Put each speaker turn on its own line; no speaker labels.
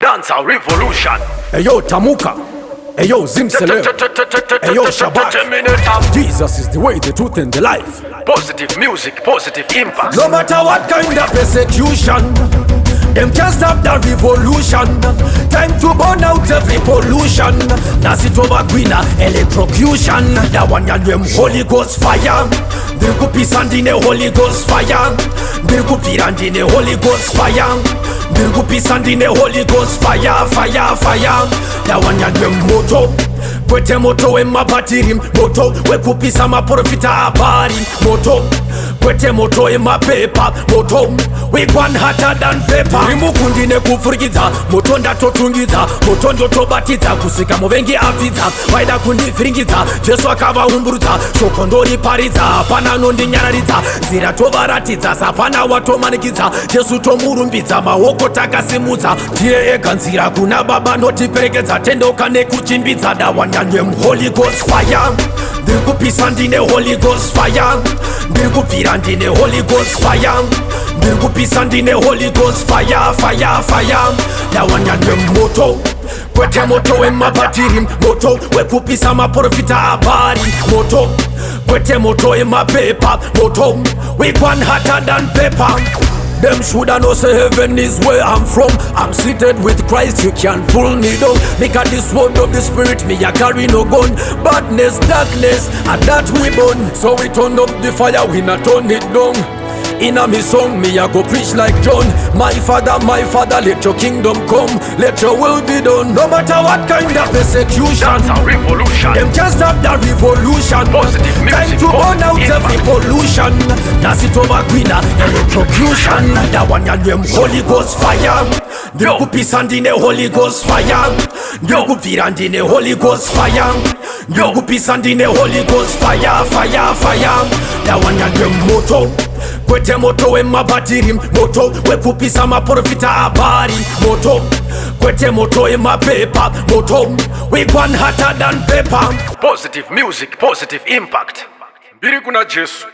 Dancehall revolution.
Ayo Tamuka, ayo Zimsele, ayo Shabbat. Jesus is the way, the truth and the life.
Positive music, positive impact.
No matter what kind of persecution, them can't stop the revolution. Time to burn out every pollution. Nasit over greener electrocution. That one ya them Holy Ghost fire. Dirku pisandi ne Holy Ghost fire. Dirku pirandi ne Holy Ghost fire. Dirku pisandi ne Holy Ghost fire, fire, fire. That one ya them moto. Kwete moto we mapatiri moto we kupisa maprofita habari moto kwete moto we mapepa moto we gwan hotter than paper rimukundine kufurikidza moto ndatotungidza moto ndotobatidza kusika muvengi afidza vaida kundifiringidza Jesu akavahumburudza shoko ndoriparidza hapana nondinyaradza nzira tovaratidza sapana watomanikidza Jesu tomurumbidza maoko takasimudza ndiye ega nzira kuna baba notiperekedza tendoka nekuchimbidza dawanya them Holy Ghost fire. Dirku pisandi ne Holy Ghost fire. Dirku pirandi ne Holy Ghost fire. Dirku pisandi ne Holy Ghost fire, fire, fire. That one ya them moto. Kwete moto we mapatiri moto we kupisa maprofita habari moto kwete moto we mapepa moto we gwan hotter than paper. Them shoulda know say heaven is where I'm from. I'm seated with Christ, you can't pull me down. Because this word of the spirit, me a carry no gun. Badness, darkness, and that we burn. So we turn up the fire, we not turn it down. In a me song, me a go preach like John. My father, let your kingdom come. Let your will be done. No matter what kind of persecution,
Dancehall revolution.
them can't stop the revolution.
Positive music,
Time to burn out every pollution. Nasit over greener electrocution. That one ya them Holy Ghost fire. Dirku pisandi ne Holy Ghost fire. Dirku pirandi ne Holy Ghost fire. Dirku pisandi ne Holy Ghost fire, fire, fire. That one ya them moto. Kwete moto we mapatiri moto we kupisa maprofita habari moto kwete moto we mapepa moto we gwan hotter than paper.
Positive music, positive impact. Mbiri kuna Jesu.